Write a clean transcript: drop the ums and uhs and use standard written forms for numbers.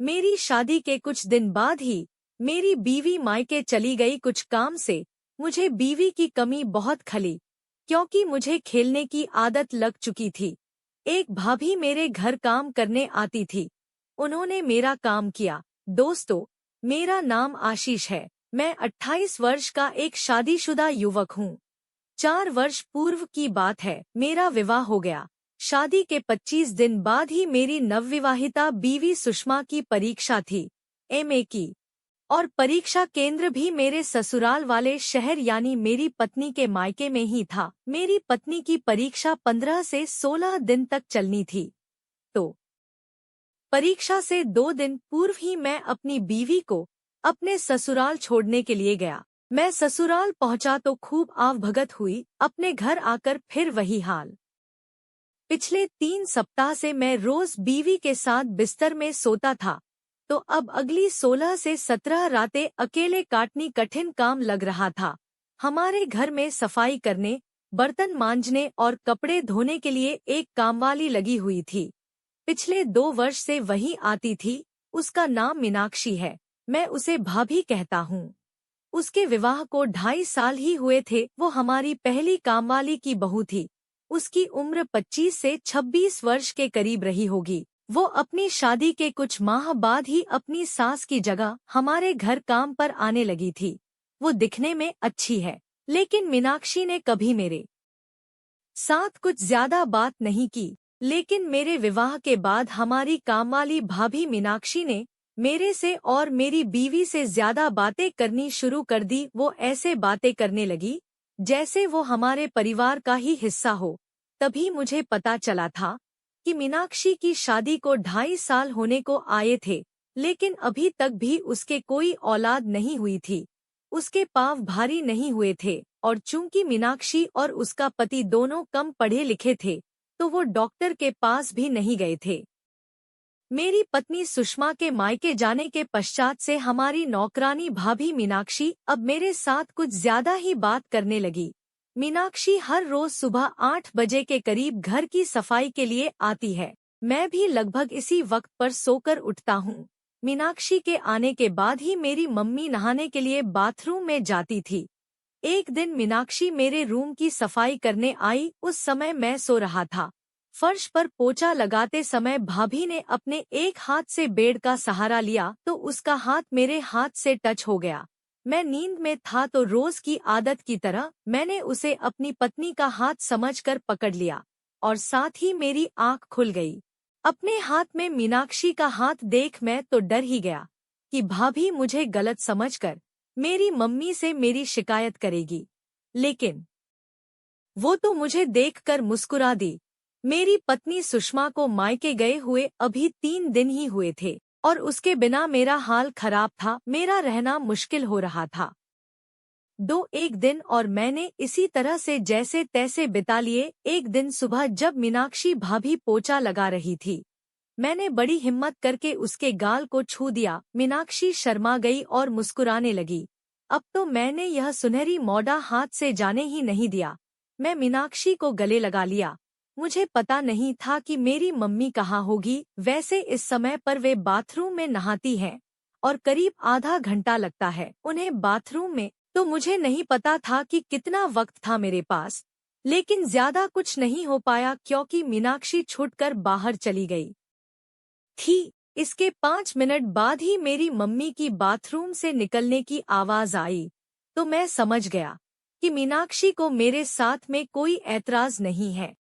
मेरी शादी के कुछ दिन बाद ही मेरी बीवी मायके चली गई कुछ काम से। मुझे बीवी की कमी बहुत खली, क्योंकि मुझे खेलने की आदत लग चुकी थी। एक भाभी मेरे घर काम करने आती थी। उन्होंने मेरा काम किया। दोस्तों, मेरा नाम आशीष है। मैं 28 वर्ष का एक शादीशुदा युवक हूँ। 4 वर्ष पूर्व की बात है, मेरा विवाह हो गया। शादी के 25 दिन बाद ही मेरी नवविवाहिता बीवी सुषमा की परीक्षा थी, एमए की। और परीक्षा केंद्र भी मेरे ससुराल वाले शहर यानी मेरी पत्नी के मायके में ही था। मेरी पत्नी की परीक्षा 15 से 16 दिन तक चलनी थी। तो परीक्षा से 2 दिन पूर्व ही मैं अपनी बीवी को अपने ससुराल छोड़ने के लिए गया। मैं ससुराल पहुंचा तो खूब आवभगत हुई। अपने घर आकर फिर वही हाल। पिछले 3 सप्ताह से मैं रोज बीवी के साथ बिस्तर में सोता था, तो अब अगली 16 से 17 रातें अकेले काटनी कठिन काम लग रहा था। हमारे घर में सफाई करने, बर्तन मांजने और कपड़े धोने के लिए एक कामवाली लगी हुई थी। पिछले 2 वर्ष से वही आती थी। उसका नाम मीनाक्षी है। मैं उसे भाभी कहता हूँ। उसके विवाह को 2.5 साल ही हुए थे। वो हमारी पहली कामवाली की बहू थी। उसकी उम्र 25 से 26 वर्ष के करीब रही होगी। वो अपनी शादी के कुछ माह बाद ही अपनी सास की जगह हमारे घर काम पर आने लगी थी। वो दिखने में अच्छी है, लेकिन मीनाक्षी ने कभी मेरे साथ कुछ ज्यादा बात नहीं की। लेकिन मेरे विवाह के बाद हमारी कामवाली भाभी मीनाक्षी ने मेरे से और मेरी बीवी से ज्यादा बातें करनी शुरू कर दी। वो ऐसे बातें करने लगी जैसे वो हमारे परिवार का ही हिस्सा हो। तभी मुझे पता चला था कि मीनाक्षी की शादी को 2.5 साल होने को आए थे, लेकिन अभी तक भी उसके कोई औलाद नहीं हुई थी। उसके पाँव भारी नहीं हुए थे, और चूंकि मीनाक्षी और उसका पति दोनों कम पढ़े लिखे थे, तो वो डॉक्टर के पास भी नहीं गए थे। मेरी पत्नी सुषमा के मायके जाने के पश्चात से हमारी नौकरानी भाभी मीनाक्षी अब मेरे साथ कुछ ज्यादा ही बात करने लगी। मीनाक्षी हर रोज सुबह 8 बजे के करीब घर की सफाई के लिए आती है। मैं भी लगभग इसी वक्त पर सोकर उठता हूँ। मीनाक्षी के आने के बाद ही मेरी मम्मी नहाने के लिए बाथरूम में जाती थी। एक दिन मीनाक्षी मेरे रूम की सफाई करने आई। उस समय मैं सो रहा था। फर्श पर पोछा लगाते समय भाभी ने अपने एक हाथ से बेड का सहारा लिया तो उसका हाथ मेरे हाथ से टच हो गया। मैं नींद में था तो रोज की आदत की तरह मैंने उसे अपनी पत्नी का हाथ समझकर पकड़ लिया, और साथ ही मेरी आंख खुल गई। अपने हाथ में मीनाक्षी का हाथ देख मैं तो डर ही गया कि भाभी मुझे गलत समझकर मेरी मम्मी से मेरी शिकायत करेगी। लेकिन वो तो मुझे देखकर मुस्कुरा दी। मेरी पत्नी सुषमा को मायके गए हुए अभी 3 दिन ही हुए थे, और उसके बिना मेरा हाल खराब था। मेरा रहना मुश्किल हो रहा था। 1 दिन और मैंने इसी तरह से जैसे तैसे बिता लिए। एक दिन सुबह जब मीनाक्षी भाभी पोछा लगा रही थी, मैंने बड़ी हिम्मत करके उसके गाल को छू दिया। मीनाक्षी शर्मा गई और मुस्कुराने लगी। अब तो मैंने यह सुनहरी मौडा हाथ से जाने ही नहीं दिया। मैं मीनाक्षी को गले लगा लिया। मुझे पता नहीं था कि मेरी मम्मी कहाँ होगी। वैसे इस समय पर वे बाथरूम में नहाती हैं, और करीब आधा घंटा लगता है उन्हें बाथरूम में। तो मुझे नहीं पता था कि कितना वक्त था मेरे पास, लेकिन ज्यादा कुछ नहीं हो पाया क्योंकि मीनाक्षी छूटकर बाहर चली गई थी। इसके 5 मिनट बाद ही मेरी मम्मी की बाथरूम से निकलने की आवाज आई, तो मैं समझ गया कि मीनाक्षी को मेरे साथ में कोई ऐतराज नहीं है।